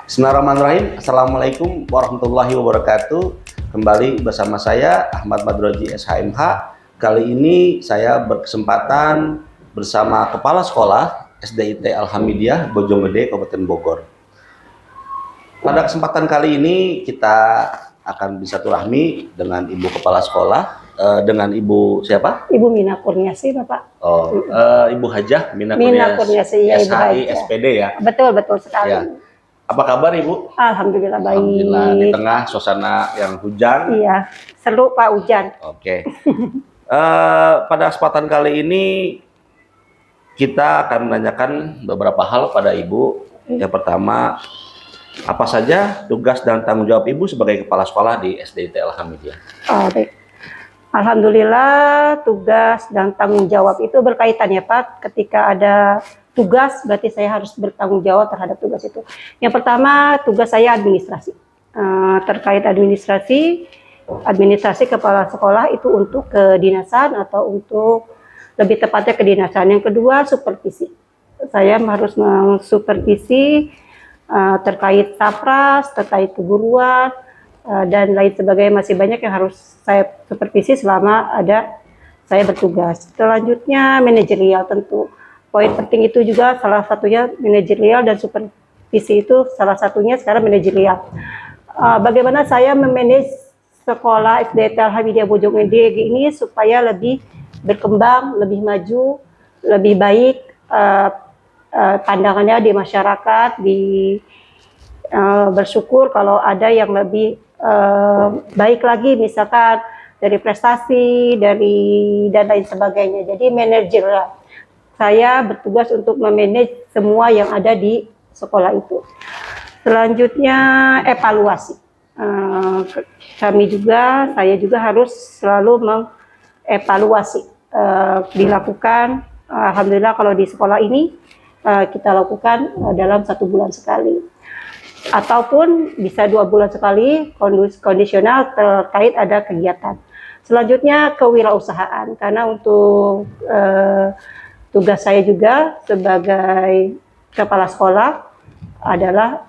Bismillahirrahmanirrahim. Assalamualaikum warahmatullahi wabarakatuh. Kembali bersama saya Ahmad Badroji SHMH. Kali ini saya berkesempatan bersama Kepala Sekolah SDIT Alhamidiyah Bojonggede Kabupaten Bogor. Pada kesempatan kali ini kita akan bersilaturahmi dengan Ibu Kepala Sekolah, dengan Ibu siapa? Ibu Mina Kurniasi, Bapak. Oh, Ibu Hajah Mina Kurniasi, ya, SHI SPD ya. Betul sekali. Ya. Apa kabar Ibu? Alhamdulillah baik. Alhamdulillah, di tengah suasana yang hujan. Iya, seru Pak hujan. Oke. Pada kesempatan kali ini kita akan menanyakan beberapa hal pada Ibu. Yang pertama, apa saja tugas dan tanggung jawab Ibu sebagai kepala sekolah di SDIT Alhamidiyah? Oh, baik. Alhamdulillah, tugas dan tanggung jawab itu berkaitan ya Pak. Ketika ada tugas, berarti saya harus bertanggung jawab terhadap tugas itu. Yang pertama, tugas saya administrasi. Terkait administrasi kepala sekolah itu untuk kedinasan atau untuk lebih tepatnya kedinasan. Yang kedua, supervisi. Saya harus mensupervisi terkait sapras, terkait keguruan, dan lain sebagainya. Masih banyak yang harus saya supervisi selama ada saya bertugas. Selanjutnya, manajerial tentu. Poin penting itu juga salah satunya manajerial dan supervisi itu salah satunya sekarang manajerial. Bagaimana saya memanage sekolah SDIT Alhamidiyah Bojonggede ini supaya lebih berkembang, lebih maju, lebih baik pandangannya di masyarakat, bersyukur kalau ada yang lebih baik lagi, misalkan dari prestasi, dan lain sebagainya. Jadi manajerial. Saya bertugas untuk memanage semua yang ada di sekolah itu. Selanjutnya evaluasi. Saya juga harus selalu mengevaluasi. Dilakukan, alhamdulillah kalau di sekolah ini kita lakukan dalam 1 bulan sekali. Ataupun bisa 2 bulan sekali, kondisional terkait ada kegiatan. Selanjutnya kewirausahaan, karena untuk tugas saya juga sebagai kepala sekolah adalah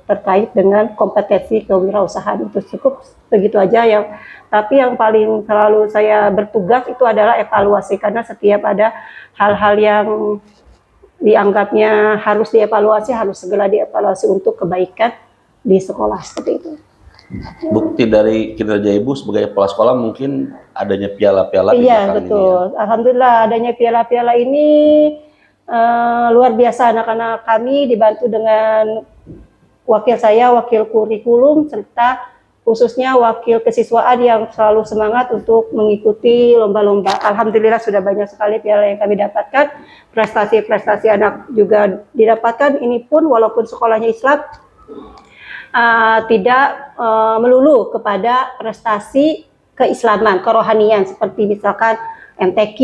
terkait dengan kompetensi kewirausahaan. Itu cukup begitu aja yang. Tapi yang paling selalu saya bertugas itu adalah evaluasi, karena setiap ada hal-hal yang dianggapnya harus dievaluasi, harus segera dievaluasi untuk kebaikan di sekolah, seperti itu. Bukti dari kinerja Ibu sebagai kepala sekolah mungkin adanya piala-piala di Iya, betul. Ini, ya. Alhamdulillah adanya piala-piala ini luar biasa. Anak-anak kami dibantu dengan wakil saya, wakil kurikulum, serta khususnya wakil kesiswaan yang selalu semangat untuk mengikuti lomba-lomba. Alhamdulillah sudah banyak sekali piala yang kami dapatkan. Prestasi-prestasi anak juga didapatkan. Ini pun walaupun sekolahnya Islam, tidak melulu kepada prestasi keislaman, kerohanian, seperti misalkan MTQ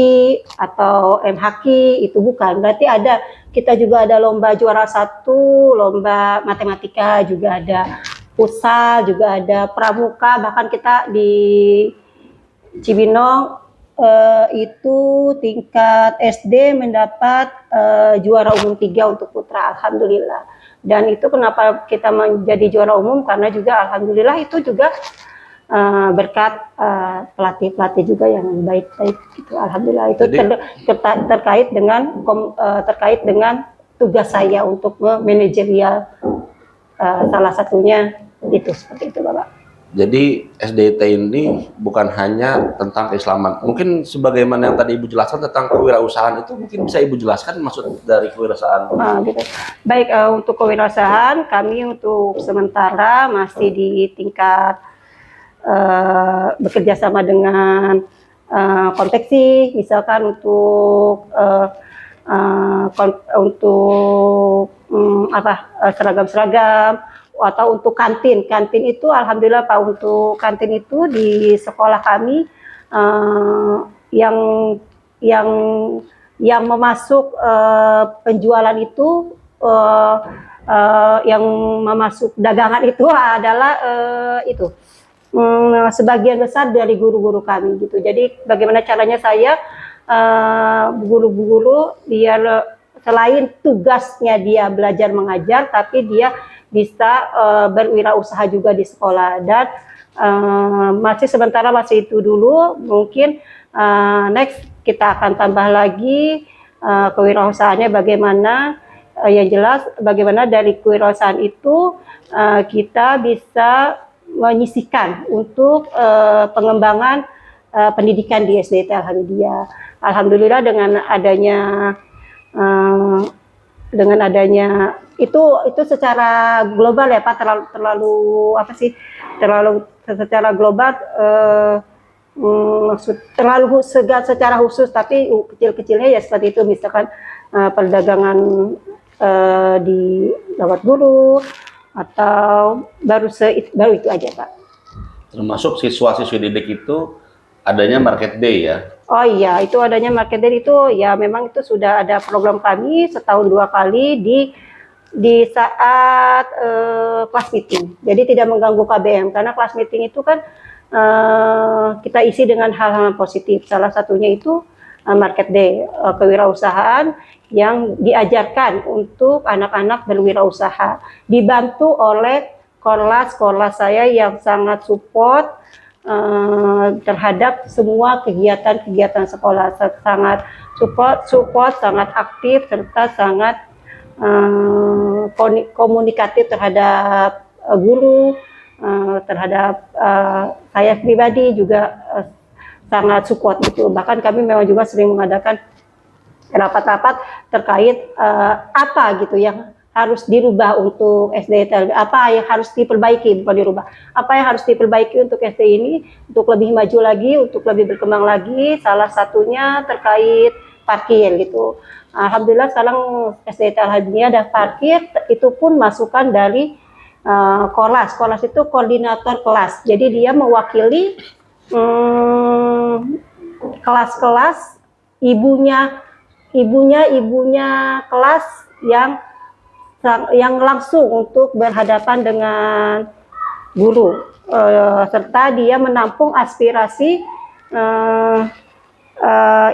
atau MHQ, itu bukan. Berarti kita juga ada lomba juara 1, lomba matematika juga ada, futsal juga ada, pramuka, bahkan kita di Cibinong itu tingkat SD mendapat juara umum 3 untuk putra, alhamdulillah. Dan itu kenapa kita menjadi juara umum, karena juga alhamdulillah itu juga berkat pelatih-pelatih juga yang baik-baik gitu. Alhamdulillah itu terkait dengan tugas saya untuk manajerial, salah satunya itu seperti itu Bapak. Jadi SDIT ini bukan hanya tentang keislaman. Mungkin sebagaimana yang tadi Ibu jelaskan tentang kewirausahaan, itu mungkin bisa Ibu jelaskan maksud dari kewirausahaan? Gitu. Baik, untuk kewirausahaan kami untuk sementara masih di tingkat bekerja sama dengan konveksi, misalkan untuk seragam-seragam, atau untuk kantin itu alhamdulillah Pak, untuk kantin itu di sekolah kami yang memasuk penjualan itu yang memasuk dagangan itu adalah sebagian besar dari guru-guru kami gitu. Jadi bagaimana caranya saya guru-guru biar selain tugasnya dia belajar mengajar, tapi dia bisa berwirausaha juga di sekolah. Dan masih itu dulu, mungkin next kita akan tambah lagi kewirausahaannya bagaimana. Yang jelas bagaimana dari kewirausahaan itu kita bisa menyisihkan untuk pengembangan pendidikan di SDT Al-Hamidiyah. Alhamdulillah dengan adanya itu secara global ya Pak, secara global terlalu secara khusus, tapi kecil-kecilnya ya seperti itu, misalkan perdagangan di lewat guru, atau baru itu aja Pak. Termasuk siswa-siswi didik itu adanya market day ya? Oh iya, itu adanya market day itu ya memang itu sudah ada program kami setahun 2 kali di saat kelas meeting. Jadi tidak mengganggu KBM, karena kelas meeting itu kan kita isi dengan hal-hal positif. Salah satunya itu market day, kewirausahaan yang diajarkan untuk anak-anak berwirausaha, dibantu oleh sekolah saya yang sangat support terhadap semua kegiatan sekolah, sangat support, sangat aktif, serta sangat komunikatif terhadap guru, terhadap saya pribadi juga sangat support gitu. Bahkan kami memang juga sering mengadakan rapat-rapat terkait apa gitu yang harus dirubah untuk SDT, apa yang harus diperbaiki, bukan dirubah, apa yang harus diperbaiki untuk SD ini untuk lebih maju lagi, untuk lebih berkembang lagi. Salah satunya terkait parkir gitu. Alhamdulillah sekarang SDT Al-Hamidiyah ada parkir, itu pun masukan dari Korlas. Korlas itu koordinator kelas, jadi dia mewakili kelas-kelas, ibunya kelas yang langsung untuk berhadapan dengan guru, serta dia menampung aspirasi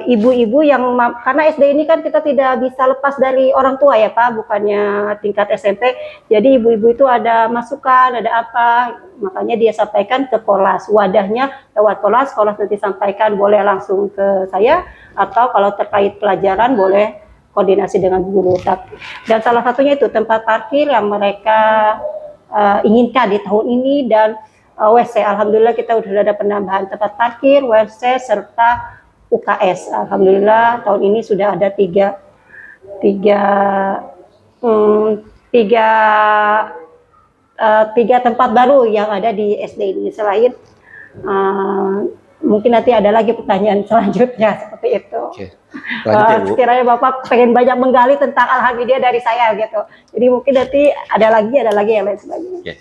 ibu-ibu yang, karena SD ini kan kita tidak bisa lepas dari orang tua ya Pak, bukannya tingkat SMP. Jadi ibu-ibu itu ada masukan, ada apa, makanya dia sampaikan ke Korlas. Wadahnya lewat Korlas nanti sampaikan, boleh langsung ke saya, atau kalau terkait pelajaran boleh koordinasi dengan guru. Dan salah satunya itu tempat parkir yang mereka inginkan di tahun ini, dan WC. Alhamdulillah kita sudah ada penambahan tempat parkir, WC, serta UKS. Alhamdulillah tahun ini sudah ada tiga tempat baru yang ada di SD ini. Selain mungkin nanti ada lagi pertanyaan selanjutnya seperti itu. Oke. Lanjut ya, Bu. Sekiranya Bapak pengen banyak menggali tentang Al-Hamidiyah dari saya gitu. Jadi mungkin nanti ada lagi yang lain sebagainya. Oke.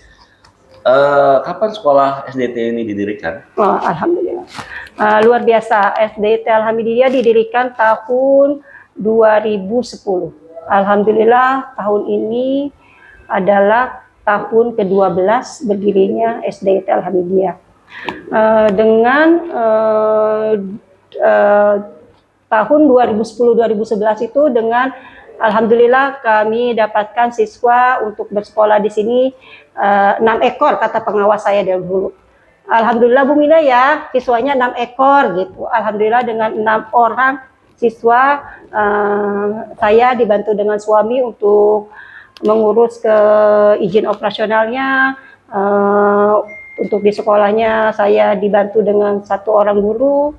Kapan sekolah SDT ini didirikan? Oh, Alhamdulillah. Luar biasa, SDT Al-Hamidiyah didirikan tahun 2010. Alhamdulillah tahun ini adalah tahun ke-12 berdirinya SDT Al-Hamidiyah. Dengan tahun 2010-2011 itu, dengan alhamdulillah kami dapatkan siswa untuk bersekolah di sini 6 ekor kata pengawas saya dahulu. Alhamdulillah Bu Mina ya, siswanya 6 ekor gitu. Alhamdulillah dengan 6 orang siswa, saya dibantu dengan suami untuk mengurus ke izin operasionalnya. Untuk di sekolahnya saya dibantu dengan 1 orang guru,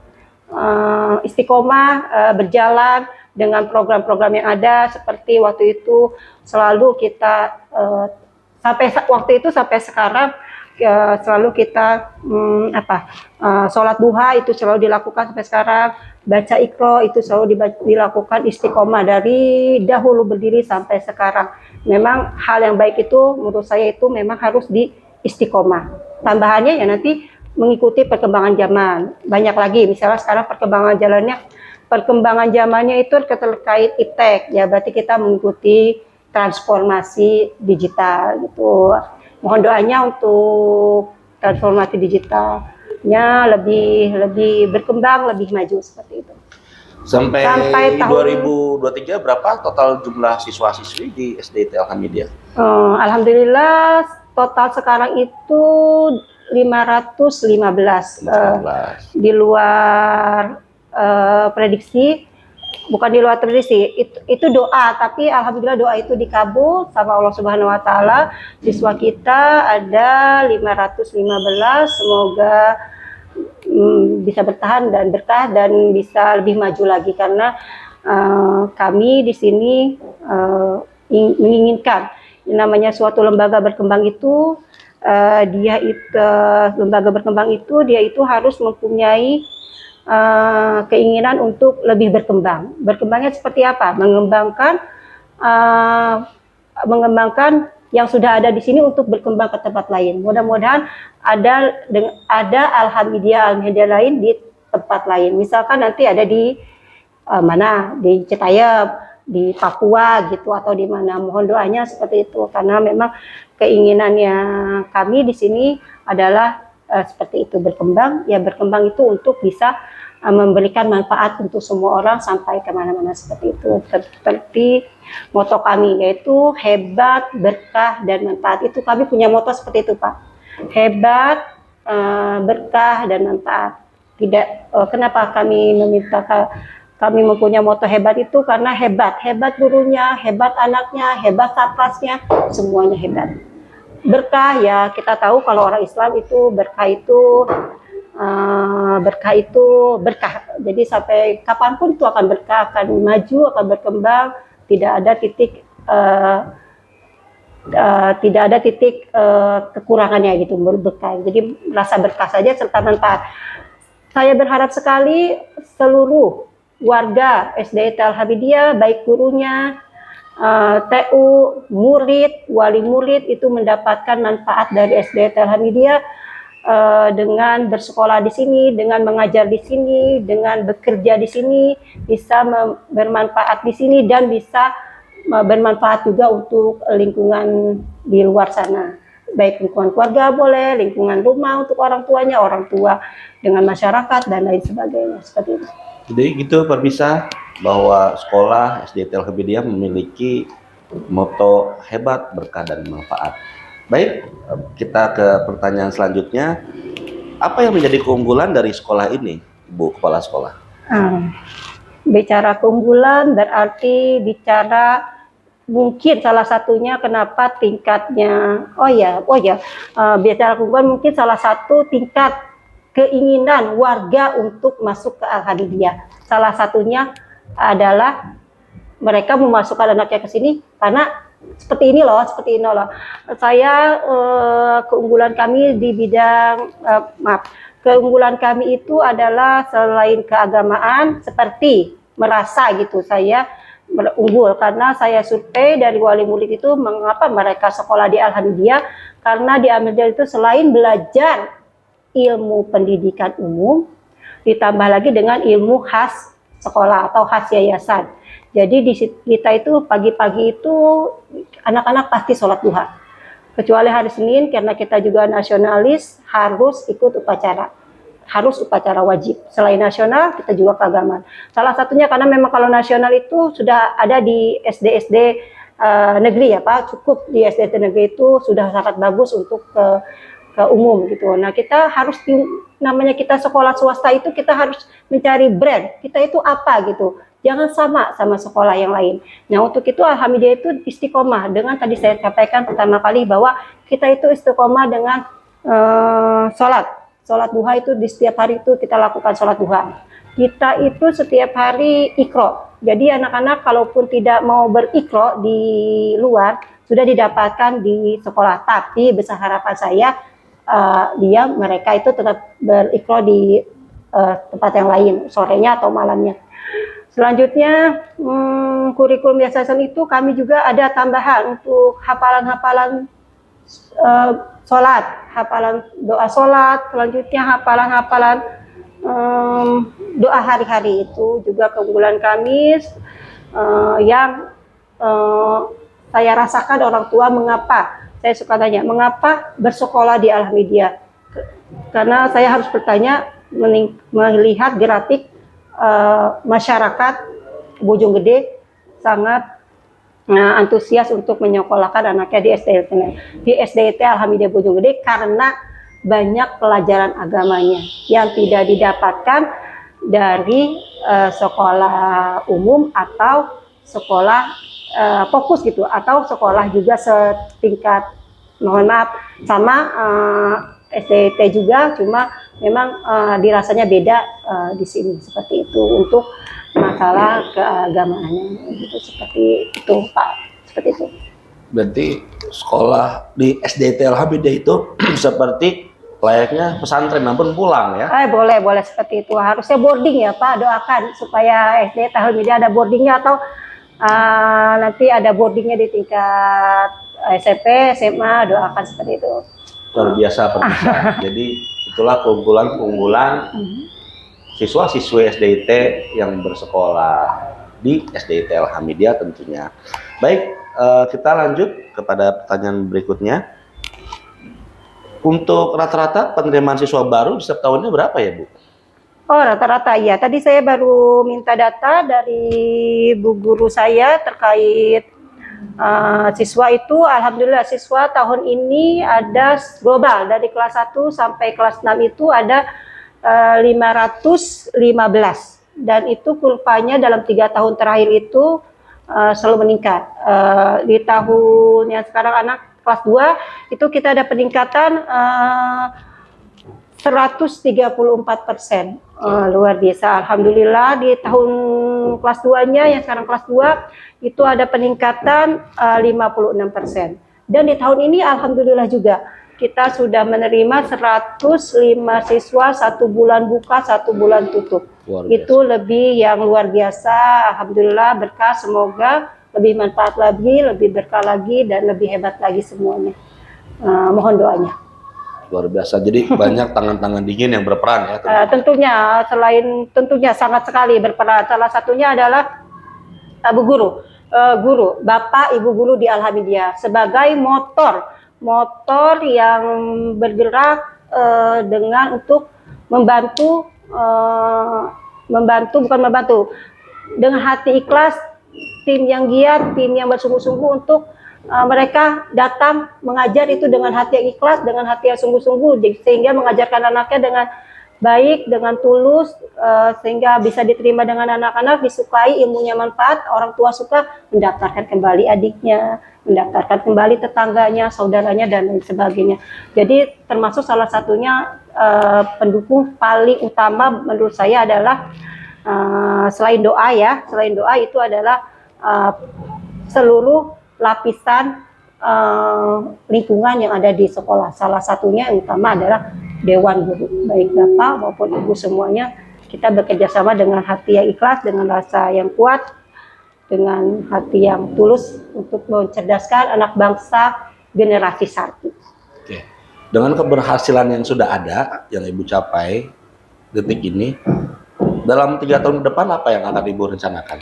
istiqomah berjalan dengan program-program yang ada. Seperti waktu itu selalu kita sampai sekarang selalu kita sholat duha itu selalu dilakukan sampai sekarang, baca Iqra itu selalu dilakukan, istiqomah dari dahulu berdiri sampai sekarang. Memang hal yang baik itu menurut saya itu memang harus di istiqomah. Tambahannya ya nanti mengikuti perkembangan zaman. Banyak lagi, misalnya sekarang perkembangan zamannya itu terkait iptek, ya berarti kita mengikuti transformasi digital gitu. Mohon doanya untuk transformasi digitalnya lebih berkembang, lebih maju seperti itu. Sampai tahun 2023 berapa total jumlah siswa-siswi di SDT Alhamidiyah? Alhamdulillah total sekarang itu 515. 15. Di luar prediksi, bukan di luar prediksi, itu doa, tapi alhamdulillah doa itu dikabul sama Allah Subhanahu wa taala. Siswa kita ada 515, semoga bisa bertahan dan berkah dan bisa lebih maju lagi, karena kami di sini menginginkan namanya suatu lembaga berkembang itu lembaga berkembang itu dia itu harus mempunyai keinginan untuk lebih berkembang. Berkembangnya seperti apa? Mengembangkan yang sudah ada di sini untuk berkembang ke tempat lain. Mudah-mudahan ada Alhamidiyah lain di tempat lain. Misalkan nanti ada di di Citayam, di Papua gitu, atau di mana. Mohon doanya seperti itu, karena memang keinginannya kami di sini adalah seperti itu, berkembang. Ya berkembang itu untuk bisa memberikan manfaat untuk semua orang sampai kemana-mana, seperti itu. Seperti moto kami yaitu hebat, berkah, dan manfaat. Itu kami punya moto seperti itu, Pak. Hebat, berkah, dan manfaat. Tidak, kenapa kami mempunyai moto hebat itu karena hebat gurunya, hebat anaknya, hebat satpasnya, semuanya hebat. Berkah, ya kita tahu kalau orang Islam itu berkah itu berkah. Jadi sampai kapanpun itu akan berkah, akan maju, akan berkembang. Tidak ada titik kekurangannya gitu, berkah. Jadi rasa berkah saja serta manfaat. Saya berharap sekali seluruh warga SDT Alhamidiyah, baik gurunya, TU, murid, wali murid itu mendapatkan manfaat dari SDT Alhamidiyah dengan bersekolah di sini, dengan mengajar di sini, dengan bekerja di sini, bisa bermanfaat di sini dan bisa bermanfaat juga untuk lingkungan di luar sana. Baik lingkungan keluarga boleh, lingkungan rumah untuk orang tuanya, orang tua dengan masyarakat dan lain sebagainya, seperti itu. Jadi gitu pemirsa, bahwa sekolah SDT Alhamidiyah memiliki moto hebat, berkah, dan manfaat. Baik, kita ke pertanyaan selanjutnya. Apa yang menjadi keunggulan dari sekolah ini, Bu Kepala Sekolah? Bicara keunggulan berarti bicara mungkin salah satunya kenapa tingkatnya, bicara keunggulan mungkin salah satu tingkat keinginan warga untuk masuk ke Alhamidiyah. Salah satunya adalah mereka memasukkan anaknya ke sini karena seperti ini loh. Saya keunggulan kami di bidang keunggulan kami itu adalah selain keagamaan, seperti merasa gitu saya unggul karena saya survei dari wali murid itu mengapa mereka sekolah di Alhamidiyah, karena di Alhamidiyah itu selain belajar ilmu pendidikan umum ditambah lagi dengan ilmu khas sekolah atau khas yayasan. Jadi di kita itu pagi-pagi itu anak-anak pasti sholat duha. Kecuali hari Senin karena kita juga nasionalis harus ikut upacara. Harus upacara wajib. Selain nasional kita juga keagamaan. Salah satunya karena memang kalau nasional itu sudah ada di SD-SD negeri ya Pak. Cukup di SD negeri itu sudah sangat bagus untuk ke umum gitu. Nah kita harus namanya kita sekolah swasta itu kita harus mencari brand. Kita itu apa gitu. Jangan sama sekolah yang lain. Nah untuk itu Alhamidiyah itu istiqomah dengan tadi saya sampaikan pertama kali bahwa kita itu istiqomah dengan sholat duha itu di setiap hari itu kita lakukan sholat duha. Kita itu setiap hari ikro. Jadi anak-anak kalaupun tidak mau berikro di luar sudah didapatkan di sekolah. Tapi besar harapan saya mereka itu tetap berikro di tempat yang lain sorenya atau malamnya. Selanjutnya kurikulum yayasan itu kami juga ada tambahan untuk hafalan-hafalan sholat, hafalan doa sholat, selanjutnya hafalan-hafalan doa hari-hari. Itu juga keunggulan kami yang saya rasakan orang tua. Mengapa saya suka tanya mengapa bersekolah di Alhamidiyah, karena saya harus bertanya melihat grafik masyarakat Bojonggede sangat antusias untuk menyekolahkan anaknya di SDIT. Di SDIT Alhamdulillah Bojonggede karena banyak pelajaran agamanya yang tidak didapatkan dari sekolah umum atau sekolah fokus gitu, atau sekolah juga setingkat, mohon maaf, sama SDIT juga, cuma memang dirasanya beda di sini seperti itu untuk masalah keagamaannya gitu, seperti itu Pak, seperti itu. Berarti sekolah di SDT Alhamdulillah itu seperti layaknya pesantren namun pulang ya? Boleh seperti itu. Harusnya boarding ya Pak, doakan supaya SD Alhamdulillah ada boardingnya, atau nanti ada boardingnya di tingkat SMP, SMA, doakan seperti itu. Luar biasa Pak. Jadi itulah keunggulan siswa-siswi SDIT yang bersekolah di SDIT Alhamidiyah tentunya. Baik, kita lanjut kepada pertanyaan berikutnya. Untuk rata-rata penerimaan siswa baru di setiap tahunnya berapa ya Bu? Oh, rata-rata ya. Tadi saya baru minta data dari Bu Guru saya terkait siswa itu. Alhamdulillah siswa tahun ini ada global dari kelas 1 sampai kelas 6 itu ada 515, dan itu kurvanya dalam 3 tahun terakhir itu selalu meningkat. Di tahun yang sekarang anak kelas 2 itu kita ada peningkatan 134%. Luar biasa. Alhamdulillah di tahun kelas 2-nya yang sekarang kelas 2 itu ada peningkatan 56%. Dan di tahun ini alhamdulillah juga kita sudah menerima 105 siswa 1 bulan buka 1 bulan tutup. Itu lebih yang luar biasa. Alhamdulillah berkah, semoga lebih manfaat lagi, lebih berkah lagi, dan lebih hebat lagi semuanya. Mohon doanya. Luar biasa. Jadi banyak tangan-tangan dingin yang berperan ya. Tentunya sangat sekali berperan. Salah satunya adalah Bu Guru, Bapak Ibu Guru di Alhamidiyah sebagai motor yang bergerak dengan untuk membantu dengan hati ikhlas, tim yang giat, tim yang bersungguh-sungguh untuk mereka datang mengajar itu dengan hati yang ikhlas, dengan hati yang sungguh-sungguh, sehingga mengajarkan anaknya dengan baik, dengan tulus, sehingga bisa diterima dengan anak-anak, disukai, ilmunya manfaat, orang tua suka, mendaftarkan kembali adiknya, mendaftarkan kembali tetangganya, saudaranya, dan lain sebagainya. Jadi termasuk salah satunya pendukung paling utama menurut saya adalah selain doa itu adalah seluruh lapisan lingkungan yang ada di sekolah. Salah satunya yang utama adalah Dewan Guru, baik Bapak maupun Ibu semuanya. Kita bekerja sama dengan hati yang ikhlas, dengan rasa yang kuat, dengan hati yang tulus untuk mencerdaskan anak bangsa generasi satu. Oke. Dengan keberhasilan yang sudah ada, yang Ibu capai detik ini, dalam 3 tahun ke depan apa yang akan Ibu rencanakan?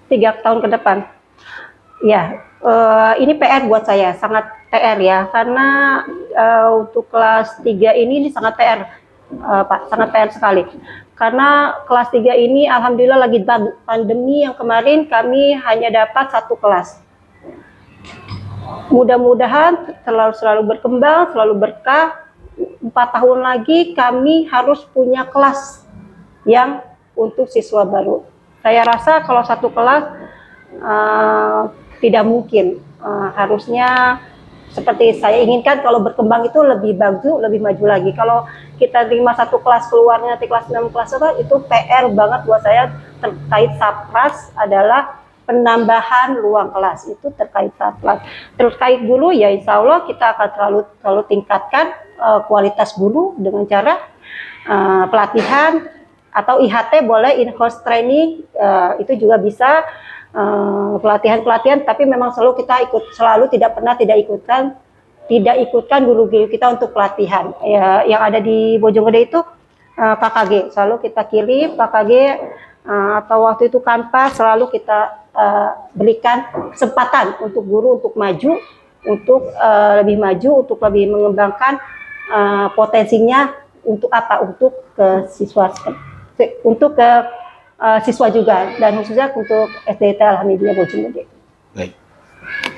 3 tahun ke depan, ya ini PR buat saya, sangat PR ya, karena untuk kelas 3 ini sangat PR, Pak, sangat PR sekali. Karena kelas 3 ini alhamdulillah lagi pandemi yang kemarin kami hanya dapat 1 kelas. Mudah-mudahan selalu berkembang, selalu berkah. 4 tahun lagi kami harus punya kelas yang untuk siswa baru. Saya rasa kalau 1 kelas tidak mungkin. Harusnya seperti saya inginkan, kalau berkembang itu lebih bagus, lebih maju lagi. Kalau kita terima 1 kelas keluarnya nanti kelas 6, kelas 1, itu PR banget buat saya. Terkait Sapras adalah penambahan ruang kelas, itu terkait Sapras. Terkait guru ya insya Allah kita akan selalu tingkatkan kualitas guru dengan cara pelatihan atau IHT boleh, in-house training, itu juga bisa. Pelatihan-pelatihan, tapi memang selalu kita tidak pernah tidak ikutkan guru-guru kita untuk pelatihan. Ya, yang ada di Bojonggede itu KKG, selalu kita kirim KKG, atau waktu itu Kanpas, selalu kita berikan kesempatan untuk guru untuk maju, untuk lebih maju, untuk lebih mengembangkan potensinya untuk apa? Untuk ke siswa, untuk ke siswa juga, dan khususnya untuk SDT Alhamdulillah Bojonegoro. Baik.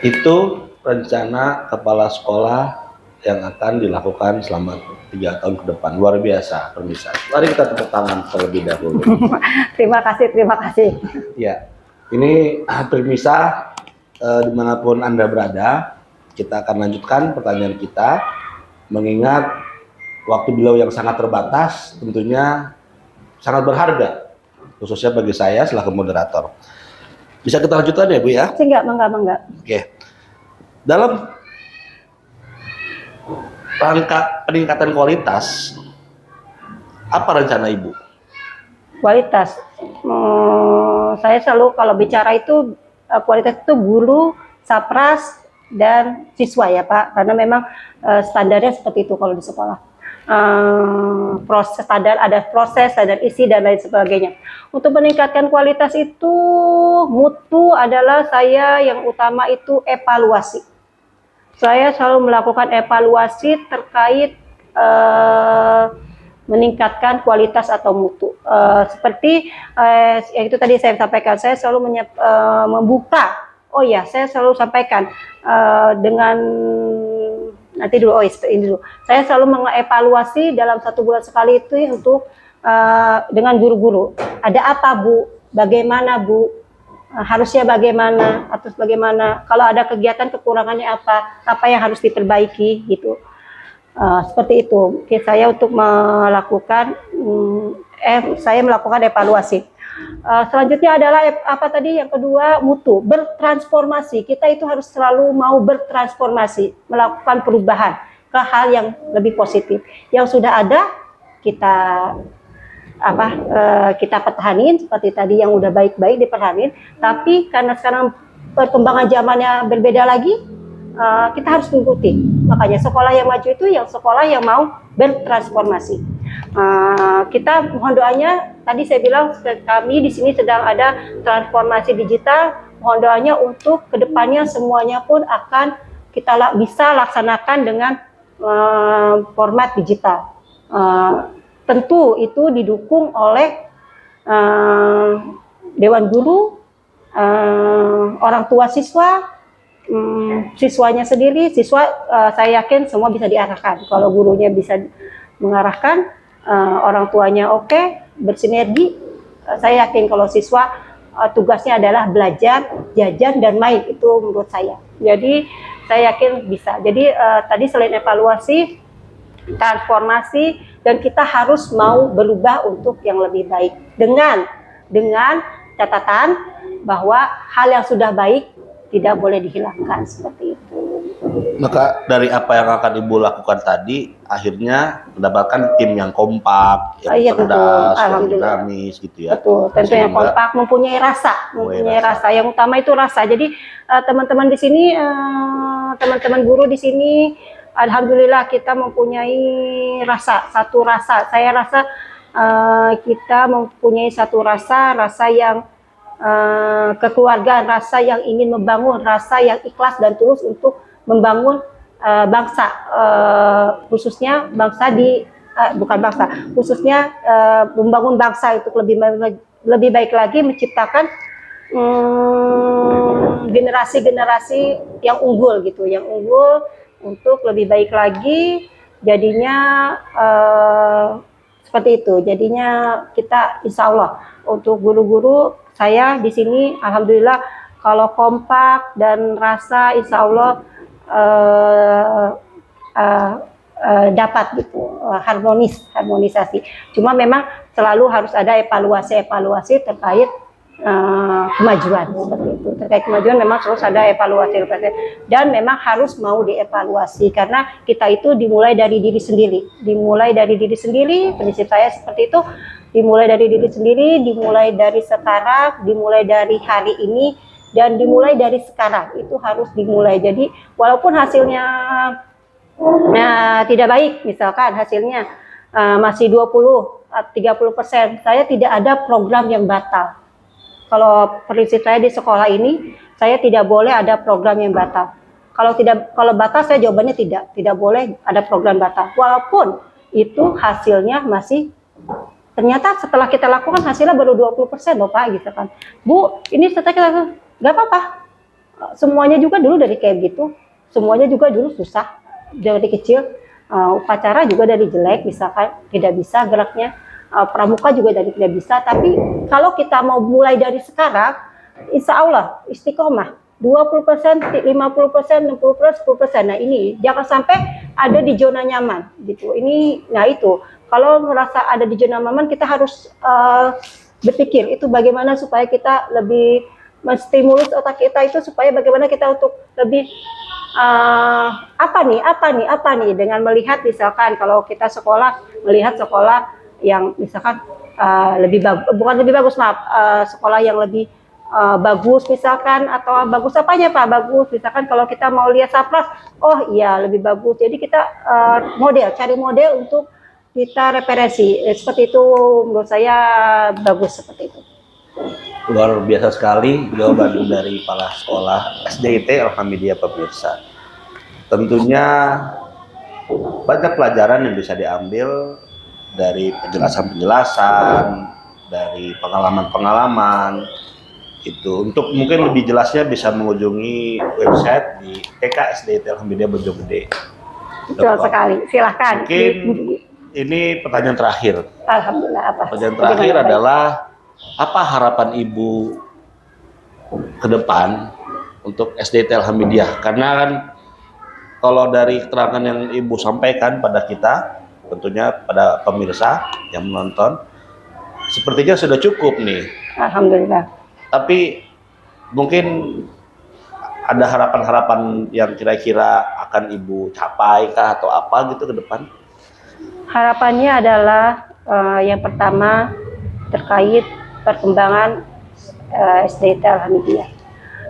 Itu rencana kepala sekolah yang akan dilakukan selama 3 tahun ke depan. Luar biasa, permisa. Mari kita tepuk tangan terlebih dahulu. Terima kasih, terima kasih. Ya, ini permisa, dimanapun Anda berada, kita akan lanjutkan pertanyaan kita. Mengingat waktu beliau yang sangat terbatas, tentunya sangat berharga, khususnya bagi saya selaku moderator. Bisa kita lanjutkan ya Bu ya? Enggak. Oke. Dalam rangka peningkatan kualitas, apa rencana Ibu? Kualitas, saya selalu kalau bicara itu kualitas itu guru, sapras, dan siswa ya Pak, karena memang standarnya seperti itu kalau di sekolah. Proses standar isi dan lain sebagainya. Untuk meningkatkan kualitas itu mutu adalah saya yang utama itu evaluasi. Saya selalu melakukan evaluasi terkait meningkatkan kualitas atau mutu. Seperti yang itu tadi saya sampaikan, saya selalu membuka. Oh ya, saya selalu sampaikan dengan nanti dulu. Ini dulu. Saya selalu mengevaluasi dalam 1 bulan sekali itu untuk dengan guru-guru. Ada apa Bu? Bagaimana Bu? Harusnya bagaimana? Atau bagaimana? Kalau ada kegiatan kekurangannya apa? Apa yang harus diperbaiki gitu. Seperti itu. Oke, saya untuk melakukan saya melakukan evaluasi. Selanjutnya adalah apa tadi yang kedua, mutu, bertransformasi. Kita itu harus selalu mau bertransformasi, melakukan perubahan ke hal yang lebih positif. Yang sudah ada kita kita pertahanin seperti tadi yang udah baik-baik dipertahanin. Tapi karena sekarang perkembangan zamannya berbeda lagi, kita harus mengikuti. Makanya sekolah yang maju itu yang sekolah yang mau bertransformasi. Kita mohon doanya, tadi saya bilang kami di sini sedang ada transformasi digital. Mohon doanya untuk kedepannya semuanya pun akan kita bisa laksanakan dengan format digital. Tentu itu didukung oleh Dewan Guru, orang tua siswa, siswanya sendiri. Siswa saya yakin semua bisa diarahkan. Kalau gurunya bisa mengarahkan, orang tuanya oke, bersinergi, saya yakin kalau siswa tugasnya adalah belajar, jajan, dan main. Itu menurut saya. Jadi saya yakin bisa. Jadi tadi selain evaluasi, transformasi, dan kita harus mau berubah untuk yang lebih baik dengan catatan bahwa hal yang sudah baik tidak boleh dihilangkan, seperti itu. Maka dari apa yang akan Ibu lakukan tadi, akhirnya mendapatkan tim yang kompak, yang cerdas, yang dinamis gitu ya. Betul, tentu yang kompak, mempunyai rasa. Yang utama itu rasa. Jadi teman-teman di sini, teman-teman guru di sini, alhamdulillah kita mempunyai satu rasa. Saya rasa kita mempunyai satu rasa yang kekeluargaan, rasa yang ingin membangun, rasa yang ikhlas dan tulus untuk membangun bangsa, khususnya bangsa khususnya membangun bangsa itu lebih baik lagi, menciptakan generasi-generasi yang unggul gitu, untuk lebih baik lagi. Jadinya seperti itu. Jadinya kita insya Allah untuk guru-guru, saya di sini alhamdulillah kalau kompak dan rasa insya Allah dapat gitu, harmonisasi. Cuma memang selalu harus ada evaluasi terkait kemajuan, seperti itu. Terkait kemajuan memang terus ada evaluasi dan memang harus mau dievaluasi karena kita itu dimulai dari diri sendiri. Prinsip saya seperti itu. Dimulai dari diri sendiri, dimulai dari sekarang, dimulai dari hari ini, dan dimulai dari sekarang. Itu harus dimulai. Jadi walaupun hasilnya tidak baik, misalkan hasilnya masih 20-30%, saya tidak ada program yang batal. Kalau prinsip saya di sekolah ini, saya tidak boleh ada program yang batal. Kalau batal, saya jawabannya tidak boleh ada program batal. Walaupun itu hasilnya masih ternyata setelah kita lakukan hasilnya baru 20% loh Pak gitu kan. Bu, ini setelah kita nggak apa-apa. Semuanya juga dulu dari kayak gitu. Semuanya juga dulu susah dari kecil. Upacara juga dari jelek misalkan tidak bisa geraknya. Pramuka juga dari tidak bisa. Tapi kalau kita mau mulai dari sekarang, insya Allah istiqomah. 20%, 50%, 60%, 10%. Nah ini jangan sampai ada di zona nyaman gitu. Nah itu kalau merasa ada di zona nyaman kita harus berpikir itu bagaimana supaya kita lebih menstimulus otak kita itu supaya bagaimana kita untuk lebih apa nih dengan melihat misalkan kalau kita melihat sekolah yang misalkan lebih bagus, bukan lebih bagus maaf, sekolah yang lebih bagus misalkan atau bagus apanya Pak, bagus misalkan kalau kita mau lihat sapras, oh iya lebih bagus, jadi kita cari model untuk kita referensi seperti itu, menurut saya bagus seperti itu. Luar biasa sekali jawaban dari kepala sekolah SDIT Alhamdulillah pemirsa. Tentunya banyak pelajaran yang bisa diambil dari penjelasan-penjelasan, dari pengalaman-pengalaman. Itu untuk mungkin lebih jelasnya bisa mengunjungi website di TK SDIT Alhamdulillah Bojonggede. Betul sekali, silahkan. Mungkin ini pertanyaan terakhir. Alhamdulillah apa? Pertanyaan terakhir adalah apa harapan Ibu ke depan untuk SDIT Alhamdulillah? Karena kan kalau dari keterangan yang Ibu sampaikan pada kita, tentunya pada pemirsa yang menonton, sepertinya sudah cukup nih. Alhamdulillah. Tapi mungkin ada harapan-harapan yang kira-kira akan Ibu capai kah atau apa gitu ke depan? Harapannya adalah yang pertama terkait perkembangan SDIT Alhamdulillah.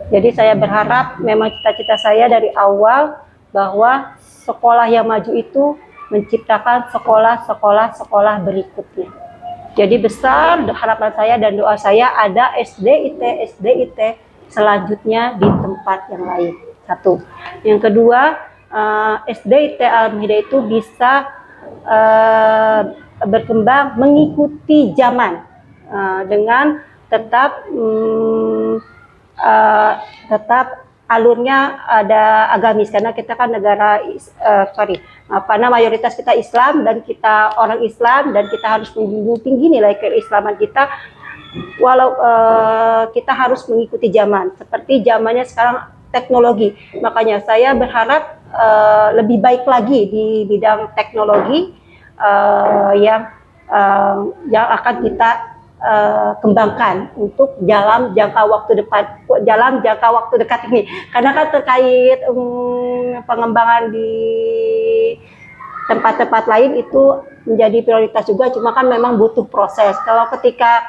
Jadi saya berharap memang cita-cita saya dari awal bahwa sekolah yang maju itu menciptakan sekolah berikutnya. Jadi besar harapan saya dan doa saya ada SDIT selanjutnya di tempat yang lain. Satu. Yang kedua, SDIT Alhamdulillah itu bisa berkembang mengikuti zaman dengan tetap alurnya ada agamis karena kita kan negara mayoritas kita Islam dan kita orang Islam dan kita harus menjunjung tinggi nilai keislaman kita walau kita harus mengikuti zaman seperti zamannya sekarang teknologi, makanya saya berharap lebih baik lagi di bidang teknologi yang akan kita kembangkan untuk dalam jangka waktu dekat ini, karena kan terkait pengembangan di tempat-tempat lain itu menjadi prioritas juga, cuma kan memang butuh proses. Kalau ketika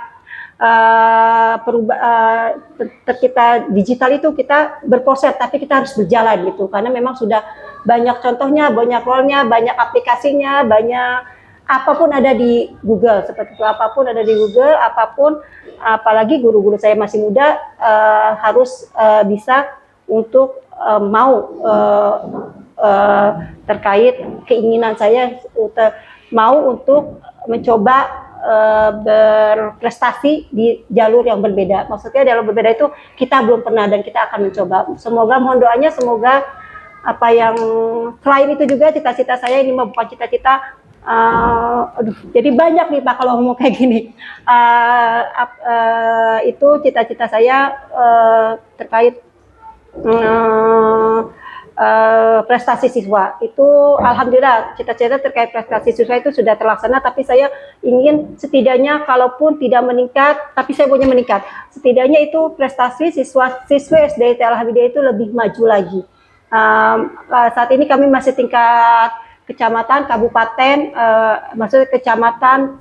kita digital itu kita berproses, tapi kita harus berjalan gitu, karena memang sudah banyak contohnya, banyak role-nya, banyak aplikasinya, banyak apapun ada di Google, seperti itu apapun ada di Google, apalagi guru-guru saya masih muda harus bisa untuk terkait keinginan saya mau untuk mencoba berprestasi di jalur yang berbeda. Maksudnya jalur berbeda itu kita belum pernah dan kita akan mencoba. Semoga mohon doanya, semoga apa yang selain itu juga cita-cita saya ini bukan cita-cita jadi banyak nih Pak kalau ngomong kayak gini. Itu cita-cita saya terkait prestasi siswa. Itu alhamdulillah cita-cita terkait prestasi siswa itu sudah terlaksana, tapi saya ingin setidaknya kalaupun tidak meningkat, tapi saya punya meningkat. Setidaknya itu prestasi siswa-siswi SDIT Alhamdulillah itu lebih maju lagi. Saat ini kami masih tingkat kecamatan, kabupaten, maksudnya kecamatan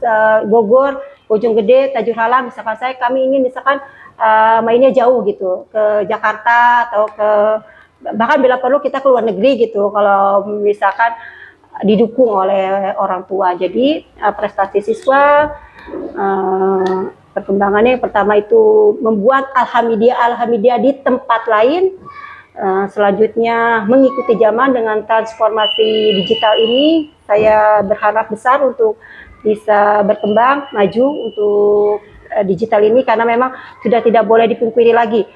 Bogor, Bojonggede, Tajur Halang, misalkan kami ingin misalkan mainnya jauh gitu, ke Jakarta atau bahkan bila perlu kita ke luar negeri gitu, kalau misalkan didukung oleh orang tua. Jadi prestasi siswa, perkembangannya yang pertama itu membuat alhamdulillah di tempat lain. Selanjutnya mengikuti zaman dengan transformasi digital ini, saya berharap besar untuk bisa berkembang maju untuk digital ini, karena memang sudah tidak boleh dipungkiri lagi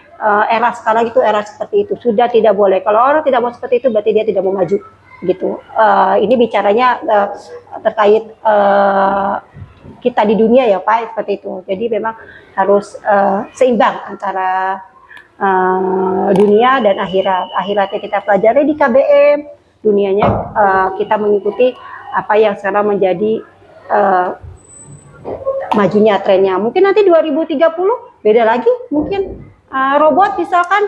era sekarang itu era seperti itu sudah tidak boleh. Kalau orang tidak mau seperti itu berarti dia tidak mau maju gitu. Ini bicaranya terkait kita di dunia ya Pak, seperti itu. Jadi memang harus seimbang antara dunia dan akhirat. Akhiratnya kita pelajari di KBM, dunianya kita mengikuti apa yang sekarang menjadi majunya trennya. Mungkin nanti 2030 beda lagi, mungkin robot misalkan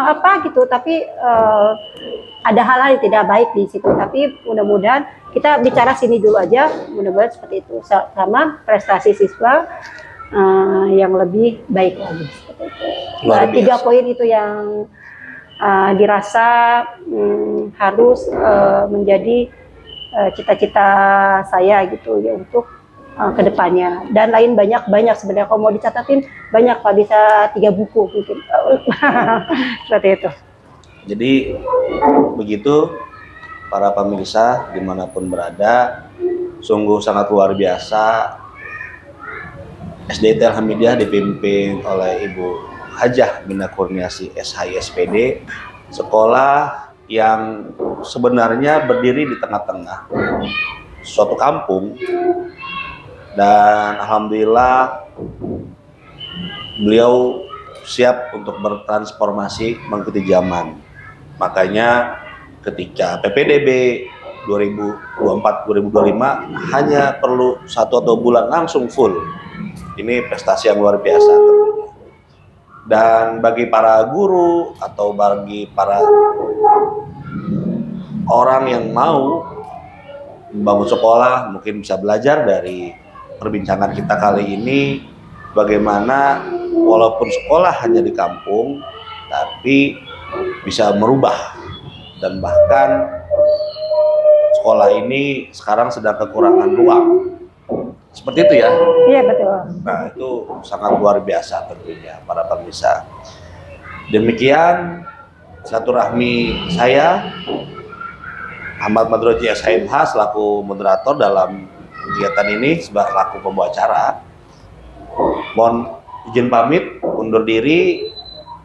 apa gitu, tapi ada hal-hal yang tidak baik di situ. Tapi mudah-mudahan kita bicara sini dulu aja, mudah-mudahan seperti itu, sama prestasi siswa yang lebih baik lagi seperti itu. Nah, 3 poin itu yang dirasa harus menjadi cita-cita saya gitu ya untuk kedepannya. Dan lain banyak sebenarnya, kalau mau dicatatin banyak Pak, bisa 3 buku mungkin. Seperti itu. Jadi begitu para pemirsa dimanapun berada, sungguh sangat luar biasa SDT Alhamidiyah dipimpin oleh Ibu Hajah Mina Kurniasi SHI-SPD, sekolah yang sebenarnya berdiri di tengah-tengah suatu kampung, dan alhamdulillah beliau siap untuk bertransformasi mengikuti zaman. Makanya ketika PPDB 2024-2025 hanya perlu 1 atau bulan langsung full. Ini prestasi yang luar biasa tentunya. Dan bagi para guru atau bagi para orang yang mau membangun sekolah, mungkin bisa belajar dari perbincangan kita kali ini, bagaimana walaupun sekolah hanya di kampung, tapi bisa merubah. Dan bahkan sekolah ini sekarang sedang kekurangan ruang. Seperti itu ya? Iya betul. Nah itu sangat luar biasa tentunya para pemirsa. Demikian silaturahmi saya, Ahmad Madroji SHMH selaku moderator dalam kegiatan ini, selaku pembawa acara. Mohon izin pamit, undur diri.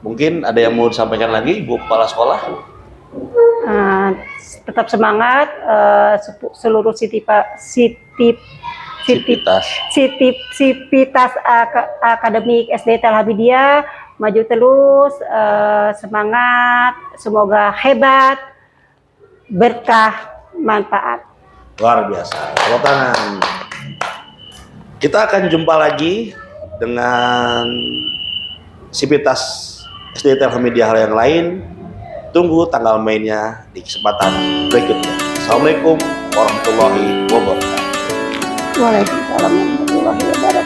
Mungkin ada yang mau disampaikan lagi, Bu Kepala Sekolah? Tetap semangat, seluruh Sivitas Akademik SDT Alhamidiyah maju terus, semangat, semoga hebat, berkah, manfaat. Luar biasa, tepuk tangan. Kita akan jumpa lagi dengan Sivitas SDT Alhamidiyah yang lain. Tunggu tanggal mainnya di kesempatan berikutnya. Assalamualaikum warahmatullahi wabarakatuh. Waalaikumsalam warahmatullahi wabarakatuh.